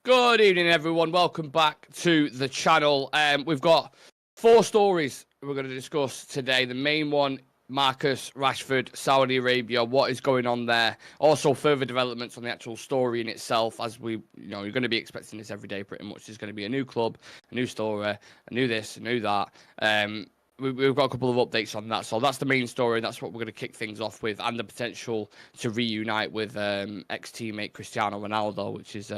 Good evening, everyone. Welcome back to the channel. We've got 4 stories we're going to discuss today. The main one, Marcus Rashford, Saudi Arabia. What is going on there? Also, further developments on the actual story in itself. As you're going to be expecting this every day, pretty much. There's going to be a new club, a new story, a new this, a new that. We've got a couple of updates on that. So that's the main story. That's what we're going to kick things off with, and the potential to reunite with ex-teammate Cristiano Ronaldo, which is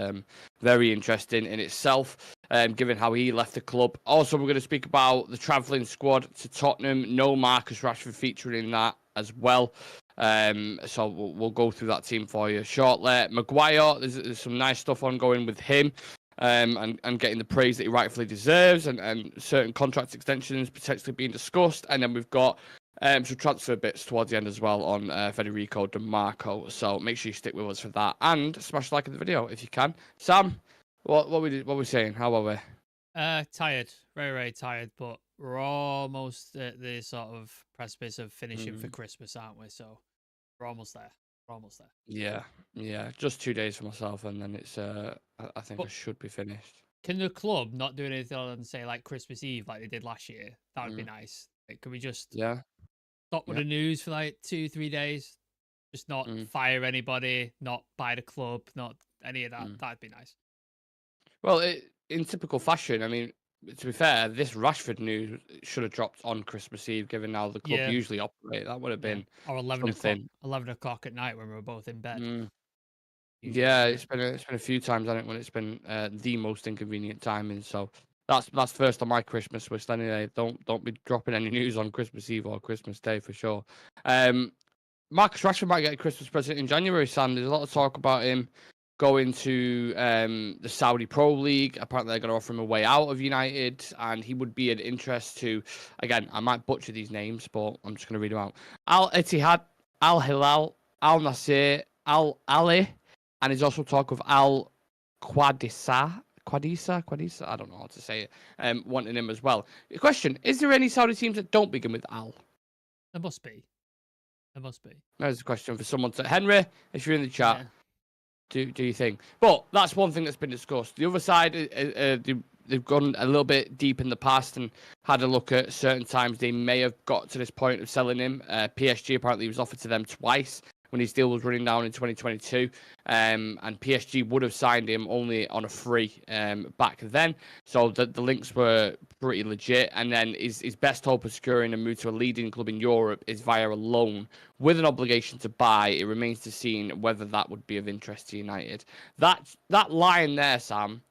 very interesting in itself, given how he left the club. Also, we're going to speak about the travelling squad to Tottenham. No Marcus Rashford featuring in that as well. So we'll go through that team for you shortly. Maguire, there's some nice stuff ongoing with him. And getting the praise that he rightfully deserves, and certain contract extensions potentially being discussed. And then we've got some transfer bits towards the end as well on Federico DiMarco. So make sure you stick with us for that, and smash like in the video if you can. Sam, what we saying? How are we? Tired, very tired, but we're almost at the sort of precipice of finishing for Christmas, aren't we? So we're almost there. Yeah. Just 2 days for myself, and then it's I think I should be finished. Can the club not do anything other than say like Christmas Eve like they did last year? That would be nice. Like, could we just stop with the news for like 2-3 days? Just not fire anybody, not buy the club, not any of that. That'd be nice. Well, in typical fashion, I mean, to be fair, this Rashford news should have dropped on Christmas Eve, given how the club usually operate. That would have been or 11 o'clock at night when we were both in bed. Yeah, it's been a few times, I think, when it's been the most inconvenient timing. So that's first on my Christmas list anyway. Don't be dropping any news on Christmas Eve or Christmas Day for sure. Marcus Rashford might get a Christmas present in January, Sam. There's a lot of talk about him going to the Saudi Pro League. Apparently, they're going to offer him a way out of United, and he would be an interest to, again, I might butcher these names, but I'm just going to read them out. Al Ittihad, Al Hilal, Al Nassr, Al Ahli, and there's also talk of Al Qadisah, I don't know how to say it, wanting him as well. The question, is there any Saudi teams that don't begin with Al? There must be. There's a question for someone to... Henry, if you're in the chat, do you think? But that's one thing that's been discussed. The other side, they've gone a little bit deep in the past and had a look at certain times they may have got to this point of selling him. PSG apparently was offered to them twice when his deal was running down in 2022, and PSG would have signed him only on a free back then. So the links were pretty legit. And then his best hope of securing a move to a leading club in Europe is via a loan with an obligation to buy. It remains to be seen whether that would be of interest to United. That line there, Sam,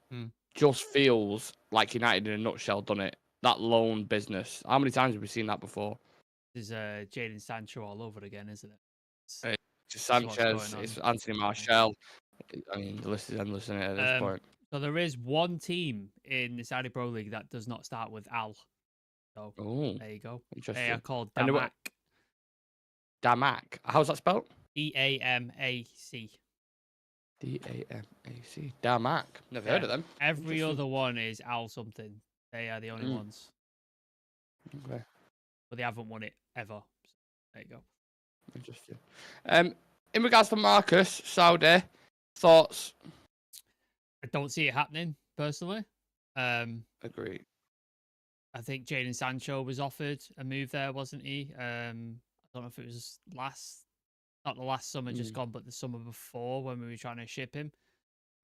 just feels like United in a nutshell, doesn't it? That loan business. How many times have we seen that before? There's Jadon Sancho all over again, isn't it? It's Sanchez, it's Anthony Martial. I mean, the list is endless, isn't it, at this point? So there is one team in the Saudi Pro League that does not start with Al. So there you go. Interesting. They are called Damac. Damac. How's that spelled? D-A-M-A-C. D-A-M-A-C. Damac. Never heard of them. Every other one is Al something. They are the only ones. Okay. But they haven't won it ever. So there you go. Interesting. In regards to Marcus, Saudi, thoughts? I don't see it happening, personally. Agreed. I think Jadon Sancho was offered a move there, wasn't he? I don't know if it was not the last summer just gone, but the summer before when we were trying to ship him.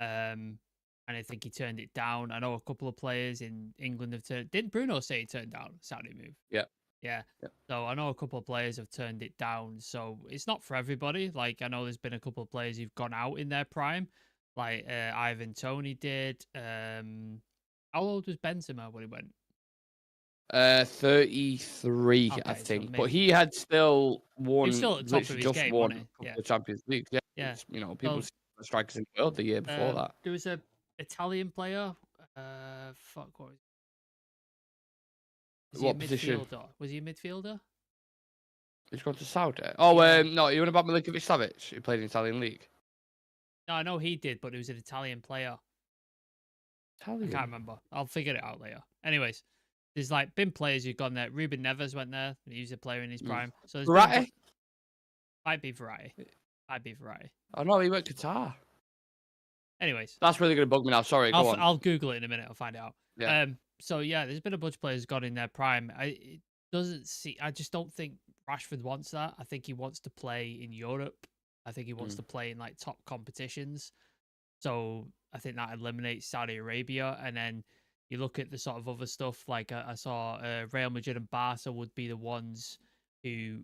And I think he turned it down. I know a couple of players in England have turned... Didn't Bruno say he turned down a Saudi move? Yeah. So I know a couple of players have turned it down. So it's not for everybody. Like, I know there's been a couple of players who've gone out in their prime. Like Ivan Toney did. How old was Benzema when he went? 33, I think. But he had still won. He was still at the top of his game, won the Champions League. Yeah. You know, people see the strikers in the world the year before that. There was a Italian player. What was what position? Was he a midfielder? He's gone to Saudi. Oh, no, you want about Milinkovic-Savic, who played in the Italian league? No, I know he did, but it was an Italian player. I can't remember. I'll figure it out later. Anyways, there's like been players who've gone there. Ruben Neves went there. He was a player in his prime. So Verratti? Might be Verratti. Oh no, he went Qatar. Anyways, that's really going to bug me now. Sorry, go on. I'll Google it in a minute. I'll find it out. Yeah. So yeah, there's been a bunch of players got in their prime. I just don't think Rashford wants that. I think he wants to play in Europe. I think he wants to play in like top competitions. So I think that eliminates Saudi Arabia. And then you look at the sort of other stuff. Like I saw Real Madrid and Barca would be the ones who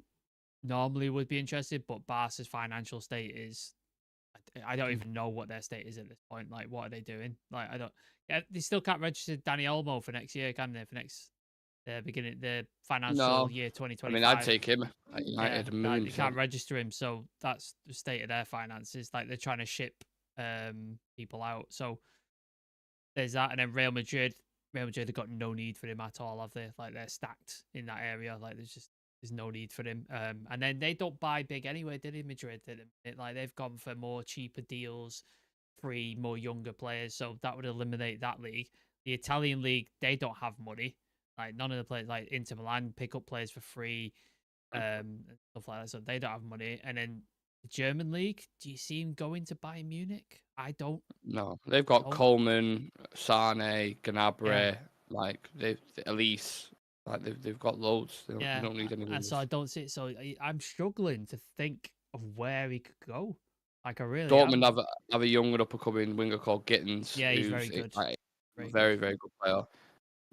normally would be interested, but Barca's financial state is. I don't even know what their state is at this point. Like, what are they doing? Like, I don't. Yeah, they still can't register Danny Olmo for next year, can they? For next beginning the financial year 2025. I mean, I'd take him at United. Yeah, they can't register him, so that's the state of their finances. Like, they're trying to ship people out. So there's that, and then Real Madrid have got no need for him at all, have they? Like, they're stacked in that area. Like, there's no need for him. And then they don't buy big anyway, did they? Madrid did it. Like, they've gone for more cheaper deals, free, more younger players. So that would eliminate that league. The Italian league, they don't have money. Like, none of the players, like Inter Milan, pick up players for free, and stuff like that. So they don't have money. And then the German league, do you see him going to Bayern Munich? I don't. No, they've got Coleman, Sane, Gnabry, like Elise. Like they've got loads. They don't need any. And so I don't see it. So I'm struggling to think of where he could go. Like, I really. Dortmund have a young and up and coming winger called Gittins. Yeah, he's very good. Like, very good player.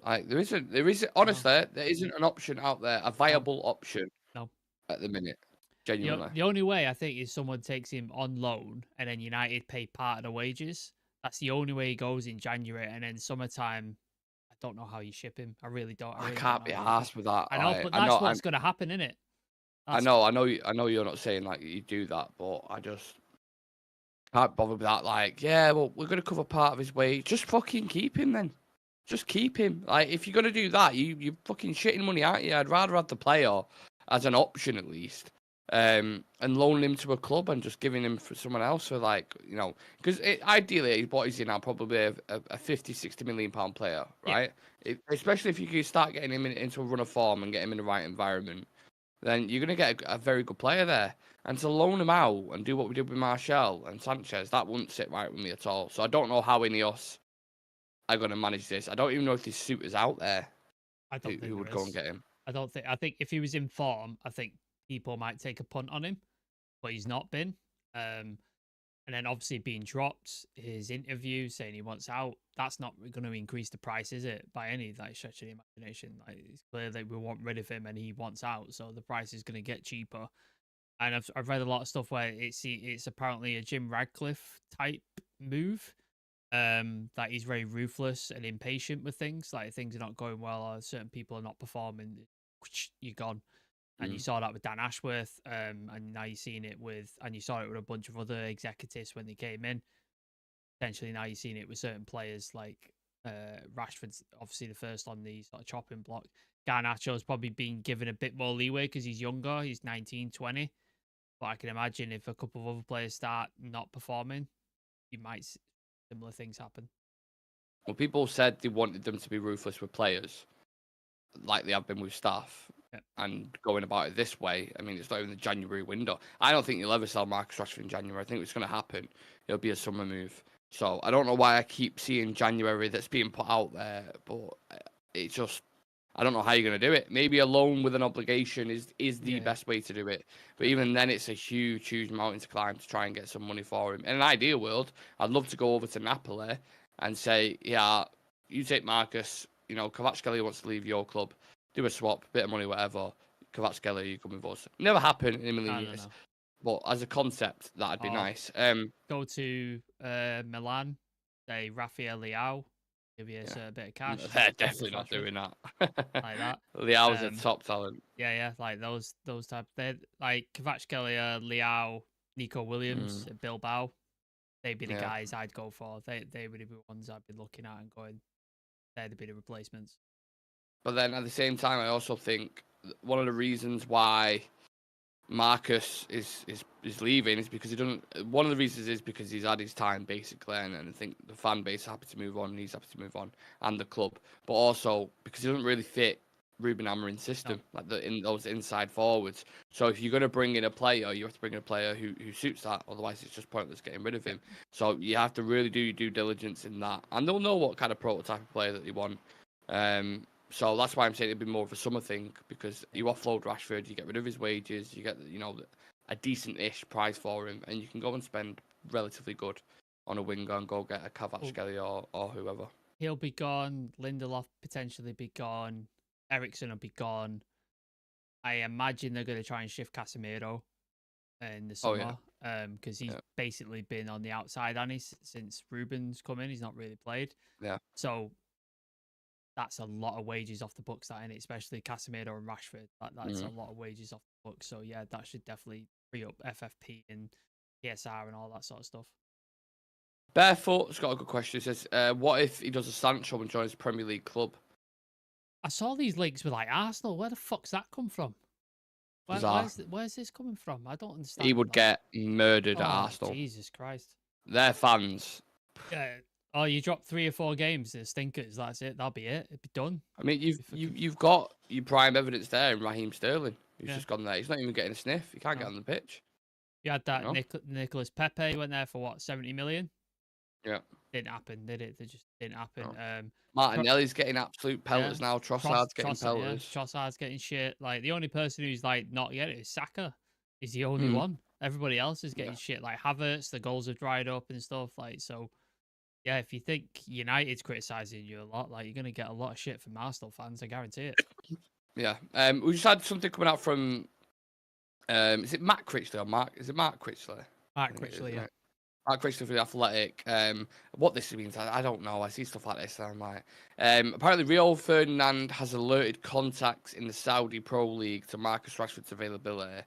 Like there isn't honestly there isn't an option out there, a viable option. No. At the minute. Genuinely. The only way I think is someone takes him on loan and then United pay part of the wages. That's the only way he goes in January, and then summertime. I don't know how you ship him. I really don't. I can't be arsed with that. I know, but that's what's going to happen, isn't it? I know you're not saying like you do that, but I just can't bother with that. Like, yeah, well, we're going to cover part of his wage. Just fucking keep him then. Just keep him. Like, if you're going to do that, you're fucking shitting money, aren't you? I'd rather have the player as an option at least, and loan him to a club and just giving him for someone else for, like, you know, because ideally, what is he now? Probably a 50, 60 million pound player, right? Yeah. Especially if you can start getting him into a run of form and get him in the right environment, then you're going to get a very good player there. And to loan him out and do what we did with Martial and Sanchez, that wouldn't sit right with me at all. So I don't know how Ineos are going to manage this. I don't even know if there's suitors out there who would go and get him. I think if he was in form, I think people might take a punt on him, but he's not been. And then obviously being dropped, his interview saying he wants out, that's not going to increase the price, is it? By any stretch of the imagination. Like, it's clear that we want rid of him and he wants out, so the price is going to get cheaper. And I've read a lot of stuff where it's apparently a Jim Radcliffe type move. That he's very ruthless and impatient with things. Like, things are not going well or certain people are not performing, you're gone. And you saw that with Dan Ashworth, and now you're seeing it with a bunch of other executives when they came in. Potentially now you're seeing it with certain players like Rashford's obviously the first on the sort of chopping block. Garnacho's probably been given a bit more leeway because he's younger, he's 19, 20. But I can imagine if a couple of other players start not performing, you might see similar things happen. Well, people said they wanted them to be ruthless with players, like they have been with staff, and going about it this way. I mean, it's not even the January window. I don't think you'll ever sell Marcus Rashford in January. I think it's going to happen. It'll be a summer move. So I don't know why I keep seeing January that's being put out there, but it's just, I don't know how you're going to do it. Maybe a loan with an obligation is the best way to do it. But even then, it's a huge mountain to climb to try and get some money for him. In an ideal world, I'd love to go over to Napoli and say, yeah, you take Marcus, you know, Kvaratskhelia wants to leave your club, do a swap, bit of money, whatever. Kvaratskhelia, you come with us. Never happened in a million years. But as a concept, that'd be nice. Go to Milan, say Rafael Leao. Give you a bit of cash. They're definitely not doing that. Like that. Leao's a top talent. Yeah, like those type. They're like Kvaratskhelia, Leao, Nico Williams at Bilbao. They'd be the guys I'd go for. They would be the ones I'd be looking at and going, they'd be the replacements. But then at the same time, I also think one of the reasons why Marcus is leaving is because he doesn't. One of the reasons is because he's had his time basically, and I think the fan base is happy to move on, and he's happy to move on, and the club. But also because he doesn't really fit Ruben Amorim system, No. like in those inside forwards. So if you're going to bring in a player, you have to bring in a player who suits that. Otherwise, it's just pointless getting rid of him. So you have to really do your due diligence in that, and they'll know what kind of prototype of player that they want. So that's why I'm saying it'd be more of a summer thing, because you offload Rashford, you get rid of his wages, you get a decent-ish price for him, and you can go and spend relatively good on a winger and go get a Kvaratskhelia or whoever. He'll be gone. Lindelof potentially be gone. Eriksen will be gone. I imagine they're going to try and shift Casemiro in the summer, because he's basically been on the outside, and since Ruben's come in, he's not really played. Yeah. So that's a lot of wages off the books, that, innit? Especially Casemiro and Rashford. That's a lot of wages off the books. So yeah, that should definitely free up FFP and PSR and all that sort of stuff. Barefoot's got a good question. He says, what if he does a Sancho and joins a Premier League club? I saw these links with like Arsenal. Where the fuck's that come from? Where's this coming from? I don't understand. He would get murdered at Arsenal. Jesus Christ. Their fans. Yeah. Oh, you drop 3 or 4 games, the stinkers. That's it. That'll be it. It'd be done. I mean, you've got your prime evidence there in Raheem Sterling. He's just gone there. He's not even getting a sniff. He can't get on the pitch. You had that Nicholas Pepe went there for what, 70 million? Yeah. Didn't happen, did it? They just didn't happen. No. Martinelli's getting absolute pelters now. Trossard's getting pelters. Yeah. Trossard's getting shit. Like, the only person who's like not getting it is Saka. He's the only one. Everybody else is getting shit. Like Havertz, the goals have dried up and stuff. Like, so yeah, if you think United's criticising you a lot, like, you're gonna get a lot of shit from Arsenal fans. I guarantee it. Yeah. We just had something coming out from. Is it Matt Critchley or Mark? Is it Mark Critchley? Mark Critchley, yeah. Mark Critchley for the Athletic. What this means, I don't know. I see stuff like this, and I'm like, apparently Rio Ferdinand has alerted contacts in the Saudi Pro League to Marcus Rashford's availability.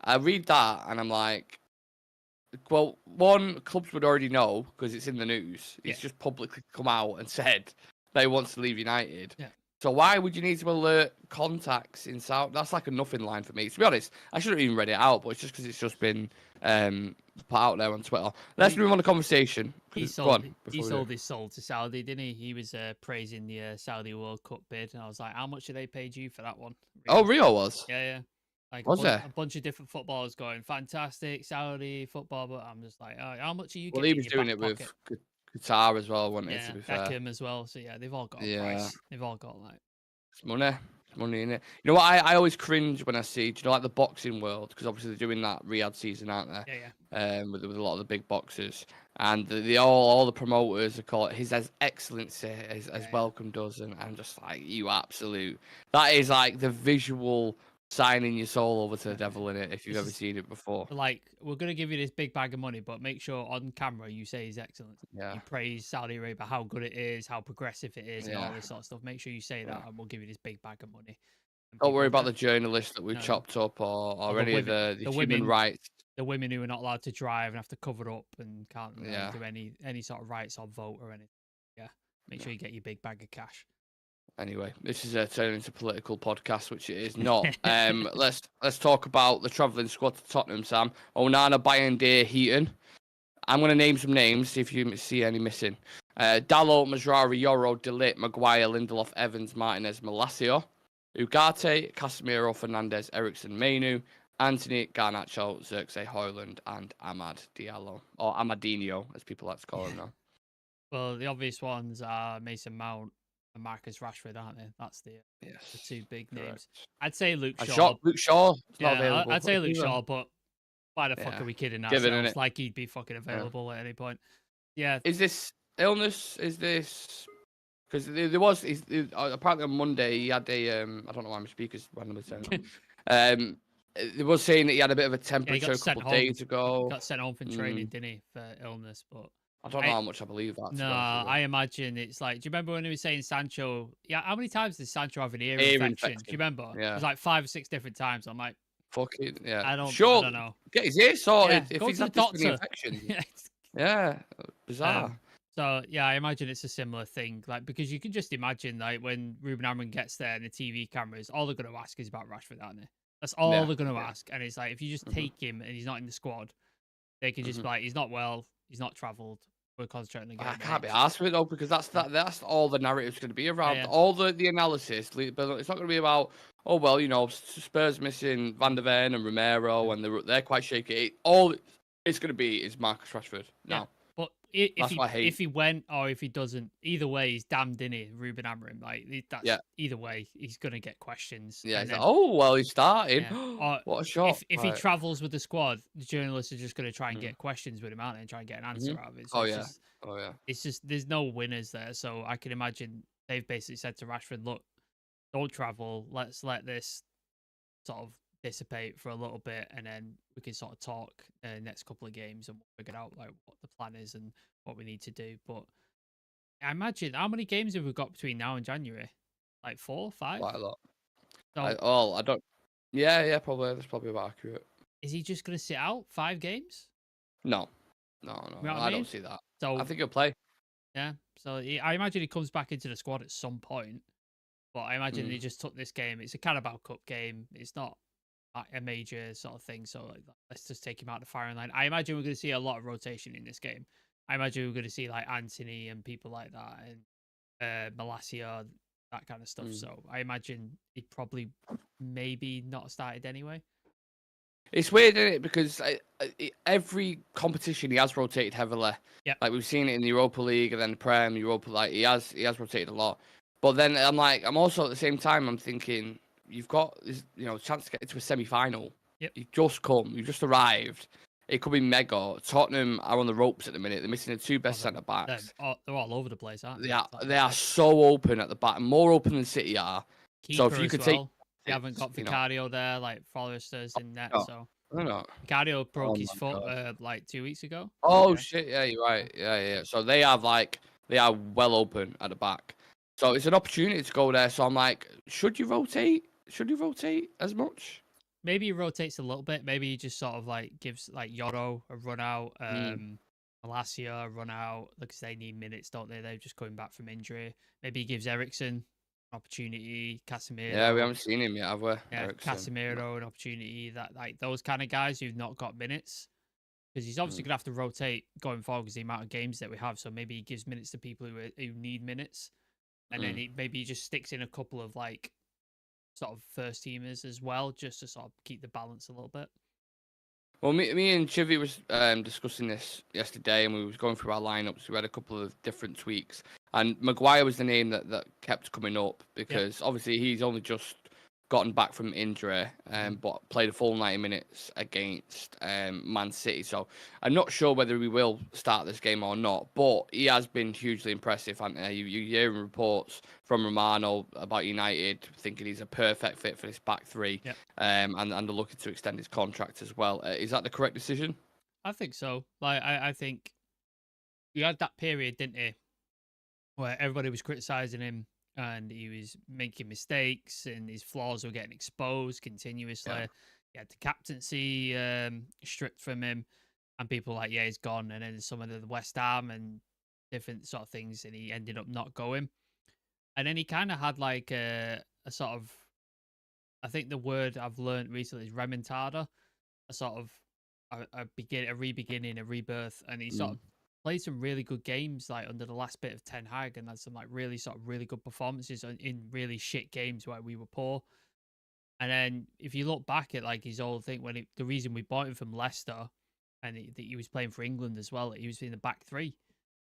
I read that, and I'm like, well, one, clubs would already know because it's in the news. It's just publicly come out and said that he wants to leave United. Yeah. So why would you need to alert contacts in South? That's like a nothing line for me. To be honest, I shouldn't even read it out, but it's just because it's just been put out there on Twitter. Let's move on to conversation. He sold his soul to Saudi, didn't he? He was praising the Saudi World Cup bid, and I was like, how much did they paid you for that one? Oh, Rio was? Yeah. Like there? A bunch of different footballers going, fantastic, Saudi football, but I'm just like, oh, how much are you getting? Well, he was doing it with Qatar as well, wasn't it, to be fair? Beckham as well, so yeah, they've all got a price. They've all got, like... It's money. It's money, innit? You know what, I always cringe when I see, do you know, like the boxing world? Because obviously they're doing that Riyadh season, aren't they? Yeah. With a lot of the big boxers. And all the promoters are called His Excellency, as Welcome does, and I'm just like, you absolute... That is like the visual... signing your soul over to the devil in it, if you've ever seen it before. Like, we're going to give you this big bag of money, but make sure on camera you say His Excellency. Yeah. You praise Saudi Arabia, how good it is, how progressive it is, and all this sort of stuff. Make sure you say that, and we'll give you this big bag of money. Don't worry about the journalists that we've chopped up or any of the human rights. The women who are not allowed to drive and have to cover up and can't do any sort of rights or vote or anything. Yeah. Make sure you get your big bag of cash. Anyway, this is turning into a political podcast, which it is not. Let's talk about the travelling squad to Tottenham, Sam. Onana, Bayern, Heaton. I'm going to name some names, see if you see any missing. Dalot, Mazraoui, Yoro, De Ligt, Maguire, Lindelof, Evans, Martinez, Malacio. Ugarte, Casemiro, Fernandes, Eriksen, Mainu, Anthony, Garnacho, Xerxes, Højlund, and Amad Diallo. Or Amadinho, as people like to call him now. Well, the obvious ones are Mason Mount and Marcus Rashford, aren't they? That's the two big names. I'd say Luke Shaw. Luke Shaw. I'd say Luke Shaw, but why the fuck are we kidding ourselves? Like he'd be fucking available at any point. Yeah. Is this illness? Is this because there was? Apparently on Monday he had a. I don't know why my speakers randomly turned on. They was saying that he had a bit of a temperature a couple of days ago. Got sent home from training, didn't he, for illness? But I don't know how much I believe that. No, I imagine it's like. Do you remember when he was saying Sancho? Yeah, how many times did Sancho have an ear infection? Do you remember? Yeah, it was like 5 or 6 different times. I'm like, fuck it. Yeah, I don't know. Get his ear sorted if go he's to had the doctor. Infection. Yeah, bizarre. So yeah, I imagine it's a similar thing. Like because you can just imagine like when Ruben Amorim gets there and the TV cameras, all they're going to ask is about Rashford, aren't they? That's all they're going to ask. And it's like if you just take him and he's not in the squad, they can just be like, he's not well, he's not travelled. we're concentrating on I getting can't be minutes. asked with it though, because that's all the narrative's going to be around. Yeah. All the analysis. But it's not going to be about, oh well, Spurs missing Van der Ven and Romero, and they're quite shaky. All it's going to be is Marcus Rashford now. But That's what I hate. if he went or if he doesn't, either way, he's damned in it. Ruben Amorim, like that's either way, he's gonna get questions. Yeah. And It's then, like, oh well, he's starting. yeah. Or What a shot! if he travels with the squad, the journalists are just gonna try and get questions with him, aren't they? And try and get an answer out of it. So it's just there's no winners there. So I can imagine they've basically said to Rashford, look, don't travel. Let's let this sort of dissipate for a little bit, and then we can sort of talk next couple of games and figure out like what the plan is and what we need to do. But I imagine, how many games have we got between now and January? Like 4, 5? Quite a lot. So I don't. Yeah, probably. That's probably about accurate. is he just going to sit out 5 games? No. You know what I I mean? don't see that. So I think he'll play. yeah. So I imagine he comes back into the squad at some point. But I imagine he just took this game. It's a Carabao Cup game. It's not a major sort of thing. So like, let's just take him out of the firing line. I imagine we're going to see a lot of rotation in this game. I imagine we're going to see like Anthony and people like that, and Malacia, that kind of stuff. So I imagine he probably maybe not started anyway. It's weird, isn't it? Because every competition he has rotated heavily. Yeah. Like we've seen it in the Europa League and then Prem, Europa. Like he has rotated a lot. But then I'm also at the same time I'm thinking you've got this, chance to get into a semi-final. Yep. You've just arrived. It could be mega. Tottenham are on the ropes at the minute. They're missing the 2 best centre backs. They're all over the place, aren't they? They are so open at the back, more open than City are. Keeper so if you could take, they haven't got Vicario there, like Forrester's in net. So I don't know. Vicario broke his foot like 2 weeks ago. Oh shit! Yeah, you're right. Yeah. So they are well open at the back. So it's an opportunity to go there. So I'm like, should you rotate? Should you rotate as much? Maybe he rotates a little bit. Maybe he just sort of like gives like Yoro a run out, Malacia a run out because they need minutes, don't they? They're just coming back from injury. Maybe he gives Eriksen an opportunity, Casemiro. Yeah, we haven't seen him yet, have we? Yeah, Eriksen. Casemiro an opportunity. That like those kind of guys who've not got minutes, because he's obviously gonna have to rotate going forward because the amount of games that we have. So maybe he gives minutes to people who need minutes, and then maybe he just sticks in a couple of like sort of first teamers as well, just to sort of keep the balance a little bit. Well, me and Chivy was discussing this yesterday, and we was going through our lineups. We had a couple of different tweaks, and Maguire was the name that kept coming up because obviously he's only just gotten back from injury, but played a full 90 minutes against Man City. So I'm not sure whether we will start this game or not, but he has been hugely impressive. You hear reports from Romano about United thinking he's a perfect fit for this back three, and they're looking to extend his contract as well. Is that the correct decision? I think so. Like I think he had that period, didn't he, where everybody was criticising him and he was making mistakes and his flaws were getting exposed continuously. Yeah. He had the captaincy stripped from him, and people were like, yeah, he's gone. And then some of the West Ham and different sort of things, and he ended up not going. And then he kind of had like a sort of, I think the word I've learned recently is remontada, a sort of a re-beginning, a rebirth, and he sort of played some really good games like under the last bit of Ten Hag, and had some like really good performances in really shit games where we were poor. And then if you look back at like his old thing, the reason we bought him from Leicester, and he was playing for England as well, he was in the back three,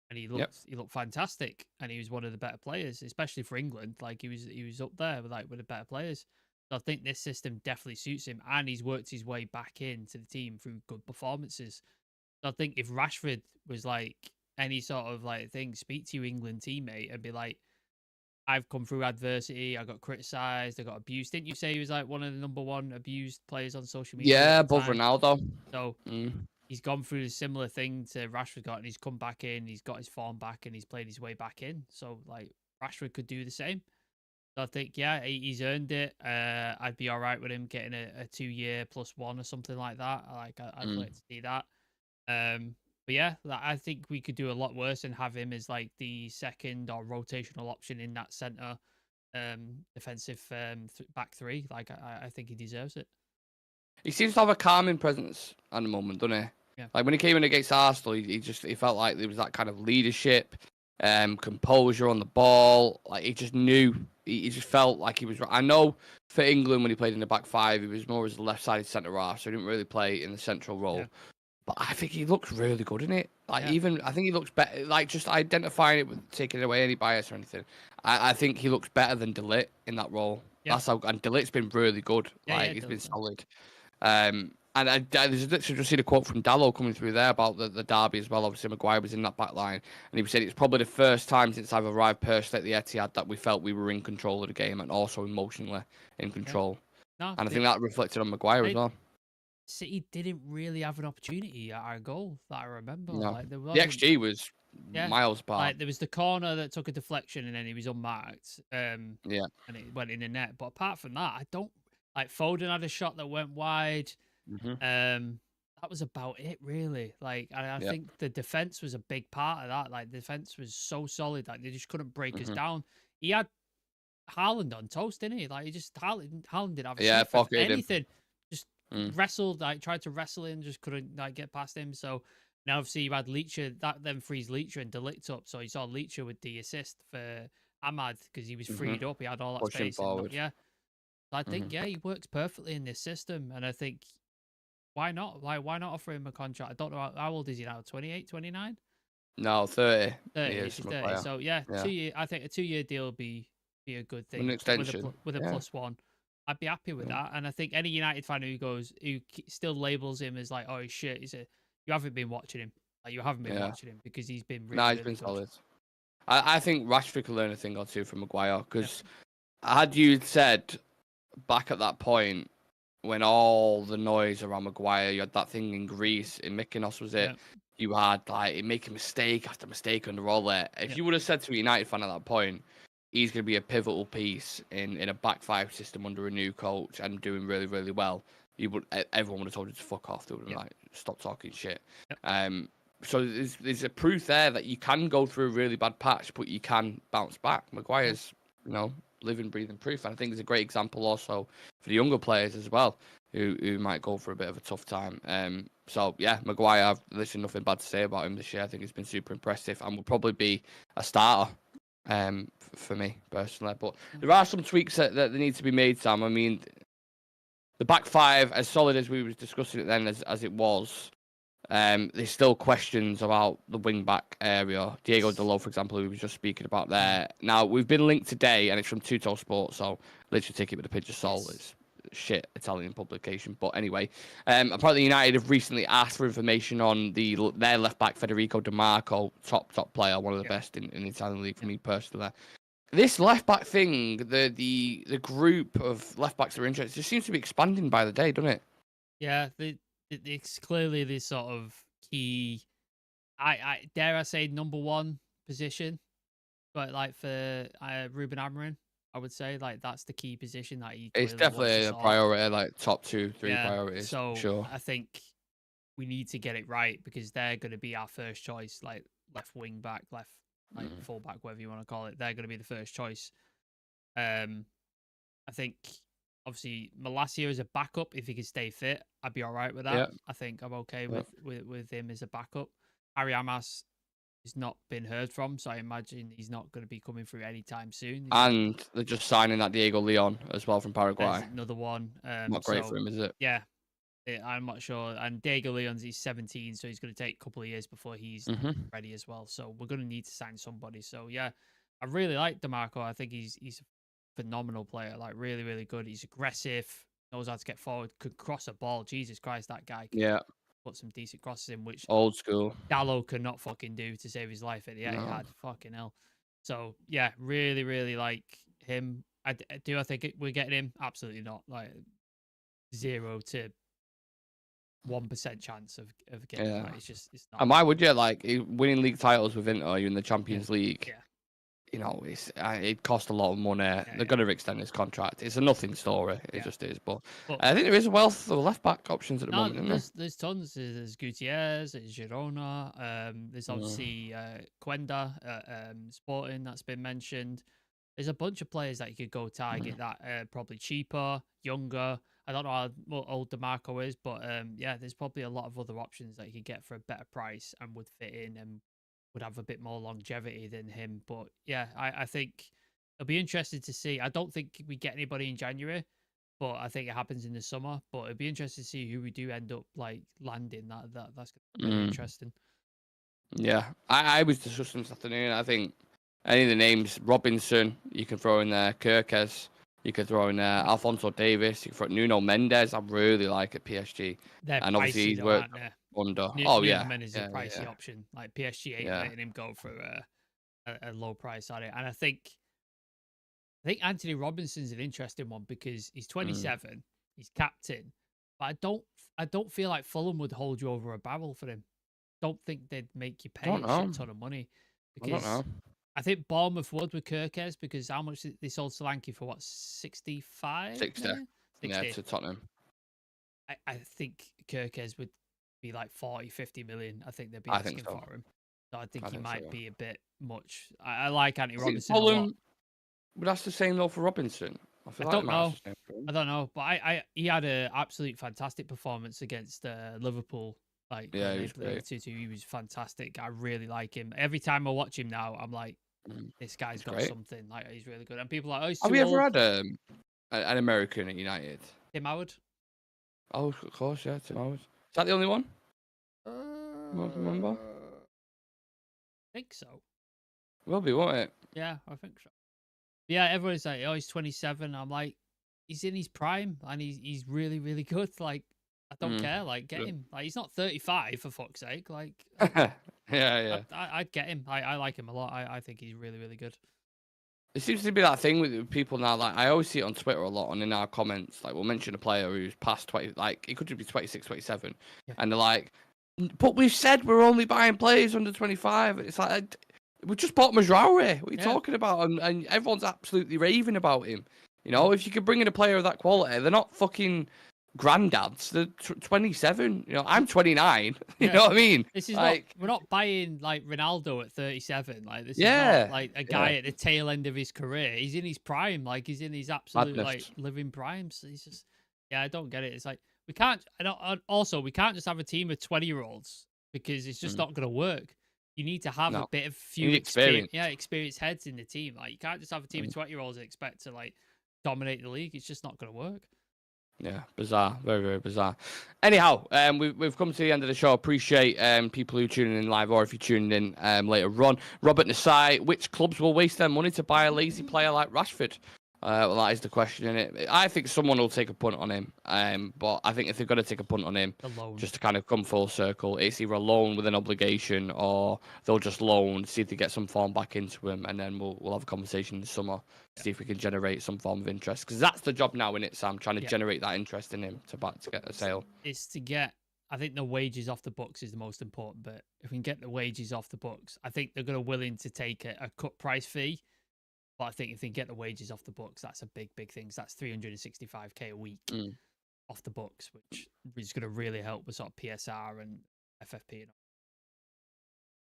and he looked fantastic, and he was one of the better players, especially for England. Like he was up there with the better players. So I think this system definitely suits him, and he's worked his way back into the team through good performances. So I think if Rashford was like any sort of like thing, speak to your England teammate and be like, I've come through adversity, I got criticised, I got abused. Didn't you say he was like one of the number one abused players on social media? Yeah, above Ronaldo. So he's gone through a similar thing to Rashford got, and he's come back in, he's got his form back, and he's played his way back in. So like Rashford could do the same. So I think, yeah, he's earned it. I'd be all right with him getting a 2-year +1 or something like that. I'd like to see that. But yeah, I think we could do a lot worse and have him as like the second or rotational option in that centre defensive back three. Like I think he deserves it. He seems to have a calming presence at the moment, doesn't he? Yeah. Like when he came in against Arsenal, he felt like there was that kind of leadership, composure on the ball. Like he just knew, he just felt like he was. I know for England when he played in the back five, he was more as a left-sided centre half, so he didn't really play in the central role. Yeah. But I think he looks really good in it. Like Yeah. even I think he looks better. Like just identifying it with taking away any bias or anything. I think he looks better than De Ligt in that role. Yeah. That's how. And De Ligt's been really good. Yeah, He's been does. solid. And there's literally just seen a quote from Dallo coming through there about the derby as well. Obviously, Maguire was in that back line, and he said it's probably the first time since I've arrived personally at the Etihad that we felt we were in control of the game and also emotionally in control. No, and I think that reflected on Maguire as well. City didn't really have an opportunity at our goal that I remember. No. Like The XG was miles apart. Like there was the corner that took a deflection and then he was unmarked. And it went in the net. But apart from that, I don't like Foden had a shot that went wide. That was about it really. Like I think the defense was a big part of that. Like the defense was so solid, like they just couldn't break us down. He had Haaland on toast, didn't he? Like he just Haaland didn't have anything. Just wrestled, like tried to wrestle him, just couldn't like get past him. So now obviously you had Leacher, that then frees Leacher and De Ligt up. So you saw Leacher with the assist for Ahmad because he was freed up. He had all that Pushing space. forward. So I think he works perfectly in this system, and I think why not? Like why not offer him a contract? I don't know how old is he now? 28, 29? No, 30. 30. He's 30. So 2 year. I think a 2-year deal would be a good thing. An extension With a +1. I'd be happy with that. And I think any United fan who still labels him as like, oh shit, you haven't been watching him. Like you haven't been watching him because he's been really, he's been solid. I think Rashford could learn a thing or two from Maguire because had you said back at that point when all the noise around Maguire, you had that thing in Greece, in Mykonos was it? You had like making mistake after mistake under all that. If you would have said to a United fan at that point, he's going to be a pivotal piece in a back five system under a new coach and doing really, really well, everyone would have told you to fuck off. They would have been like, stop talking shit. So there's a proof there that you can go through a really bad patch, but you can bounce back. Maguire's, living, breathing proof. And I think it's a great example also for the younger players as well, who might go for a bit of a tough time. Maguire, I've literally nothing bad to say about him this year. I think he's been super impressive and will probably be a starter for me personally. But there are some tweaks that need to be made, Sam. I mean, the back five, as solid as we was discussing it then as it was, there's still questions about the wing back area. Diego Dalot, for example, who we were just speaking about there. Now, we've been linked today, and it's from Tutto Sport, so literally take it with a pinch of salt. It's shit Italian publication. But anyway, apparently United have recently asked for information on their left back, Federico Di Marco, top player, one of the best in the Italian league for me personally. This left back thing, the group of left backs that are interested, just seems to be expanding by the day, doesn't it? Yeah, it's clearly this sort of key. I dare I say number one position, but like for Ruben Amorim, I would say like that's the key position that he. It's definitely a priority, like top 2-3 priorities. So sure. I think we need to get it right because they're going to be our first choice, like left wing back, left full back, whatever you want to call it. They're going to be the first choice. I think obviously Malacia as a backup, if he could stay fit, I'd be all right with that. Yeah. I think I'm okay with him as a backup. Harry Hamas has not been heard from, so I imagine he's not going to be coming through anytime soon. And they're just signing that Diego Leon as well from Paraguay. There's another one. Not great for him, is it? Yeah. I'm not sure. And Diego Leon's, he's 17, so he's going to take a couple of years before he's ready as well. So we're going to need to sign somebody. So yeah, I really like DeMarco. I think he's a phenomenal player, like really, really good. He's aggressive, knows how to get forward, could cross a ball. Jesus Christ, that guy can put some decent crosses in, which old school Dallo could not fucking do to save his life at the end. He had fucking hell. So yeah, really, really like him. I think we're getting him? Absolutely not. Like 0 to 1% chance of getting it right. It's not. And why would you like winning league titles with Inter? You're in the Champions League. Yeah. It cost a lot of money. They're going to extend his contract. It's a nothing story. It just is. But I think there is a wealth of left back options at the moment. Isn't there's tons. There's Gutierrez. There's Girona. There's obviously Cuenda, Sporting that's been mentioned. There's a bunch of players that you could go target that are probably cheaper, younger. I don't know how old DeMarco is, but yeah, there's probably a lot of other options that you could get for a better price and would fit in and would have a bit more longevity than him. But yeah, I think it'll be interesting to see. I don't think we get anybody in January, but I think it happens in the summer. But it'd be interesting to see who we do end up like landing. That's gonna be interesting. Yeah, I was discussing this afternoon. I think any of the names, Robinson, you can throw in there, Kirkes, you could throw in there, Alfonso Davis, you can throw Nuno Mendes. I really like at PSG. They're and obviously pricey, he's though, worked aren't under. Nuno yeah, Mendes is a pricey option. Like PSG ain't letting him go for a low price on it. And I think Anthony Robinson's an interesting one because he's 27, he's captain, but I don't feel like Fulham would hold you over a barrel for him. Don't think they'd make you pay a shit ton of money because I think Bournemouth would with Kirkes because how much they sold Solanke for? What, 65? 60. Yeah, to Tottenham. I think Kirkes would be like 40, 50 million. I think they'd be asking for him. So I think he might be a bit much. I like Anthony Robinson a lot. But that's the same though for Robinson. I don't know. But he had an absolute fantastic performance against Liverpool. Like, yeah, he was great. He was fantastic. I really like him. Every time I watch him now, I'm like, this guy's got something. Like, he's really good. And people are like, oh, he's too old. Have we ever had an American at United? Tim Howard. Oh, of course, yeah, Tim Howard. Is that the only one? Remember? I think so. Will be, won't it? Yeah, I think so. Yeah, everyone's like, oh, he's 27. I'm like, he's in his prime and he's really, really good. Like, I don't care. Like, get him. Like, he's not 35 for fuck's sake. Like, yeah. I'd get him. I like him a lot. I think he's really, really good. It seems to be that thing with people now. Like, I always see it on Twitter a lot and in our comments. Like, we'll mention a player who's past 20, like, he could be 26, 27. Yeah. And they're like, but we've said we're only buying players under 25. It's like, we just bought Mazraoui. What are you talking about? And everyone's absolutely raving about him. You know, if you could bring in a player of that quality, they're not fucking granddads. They're 27. You know, I'm 29. You know what I mean? This is like, we're not buying like Ronaldo at 37. Like, this is not like a guy at the tail end of his career. He's in his prime. Like, he's in his absolute like living prime. So he's just, I don't get it. It's like we can't. Also, we can't just have a team of 20-year-olds because it's just not going to work. You need to have a bit of few experienced heads in the team. Like, you can't just have a team of 20-year-olds and expect to like dominate the league. It's just not going to work. Yeah, bizarre, very, very bizarre. Anyhow, we've come to the end of the show. Appreciate people who tuning in live or if you're tuning in later on. Robert Nassai, which clubs will waste their money to buy a lazy player like Rashford? Well, that is the question, innit? I think someone will take a punt on him. But I think if they're going to take a punt on him, just to kind of come full circle, it's either a loan with an obligation or they'll just loan, see if they get some form back into him, and then we'll have a conversation in the summer, see if we can generate some form of interest. Because that's the job now, innit, Sam? Trying to generate that interest in him to get a sale. It's to get, I think the wages off the books is the most important bit. If we can get the wages off the books, I think they're going to willing to take a cut price fee. But I think if they get the wages off the books, that's a big, big thing. So that's 365k a week off the books, which is going to really help with sort of PSR and FFP. And all.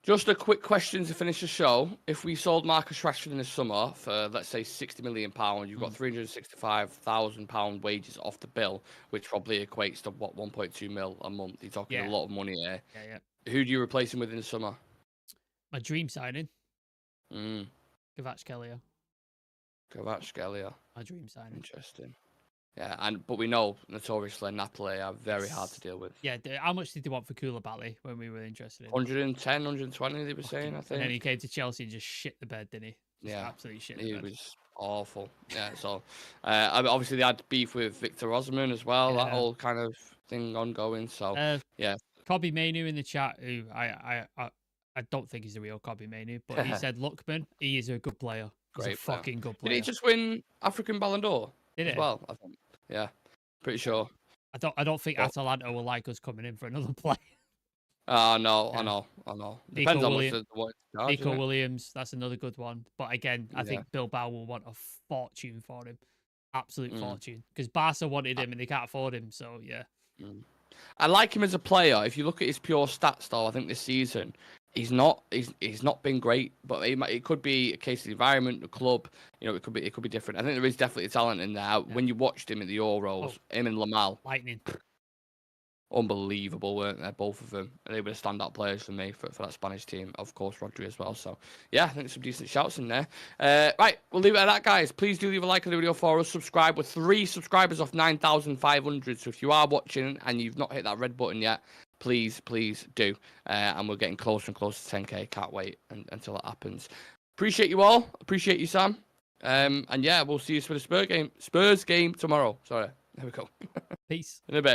Just a quick question to finish the show. If we sold Marcus Rashford in the summer for, let's say, £60 million, you've got £365,000 wages off the bill, which probably equates to, what, 1.2 mil a month. You're talking a lot of money here. Yeah. Who do you replace him with in the summer? My dream signing. Kvaratskhelia. My dream signing. Interesting. Yeah, but we know notoriously Napoli are very hard to deal with. Yeah, how much did they want for Koulibaly when we were interested in? 110, 120 they were saying, I think. And then he came to Chelsea and just shit the bed, didn't he? Absolutely shit the bed. He was awful. Yeah, so obviously they had beef with Victor Osman as well, that whole kind of thing ongoing. So yeah. Kobbie Mainoo in the chat, who I don't think he's the real Kobbie Mainoo, but he said Lookman, he is a good player. He's a fucking good player. Did he just win African Ballon d'Or? Did it? Well, I think. Yeah, pretty sure. I don't think Atalanta will like us coming in for another player. No, I know. Depends on what Nico Williams, that's another good one. But again, I think Bilbao will want a fortune for him. Absolute fortune. Because Barca wanted him and they can't afford him, so yeah. I like him as a player. If you look at his pure stats, though, I think this season, he's not been great, but it could be a case of the environment, the club. You know, it could be different. I think there is definitely talent in there. Yeah. When you watched him at the Euros, him and Lamal, lightning. Unbelievable, weren't they? Both of them. They were the standout players for me for that Spanish team. Of course, Rodri as well. So, yeah, I think some decent shouts in there. Right, we'll leave it at that, guys. Please do leave a like on the video for us. Subscribe. We're 3 subscribers off 9,500. So if you are watching and you've not hit that red button yet, please do. And we're getting closer and closer to 10K. Can't wait until that happens. Appreciate you all. Appreciate you, Sam. And yeah, we'll see you for the Spurs game tomorrow. Sorry. There we go. Peace. In a bit.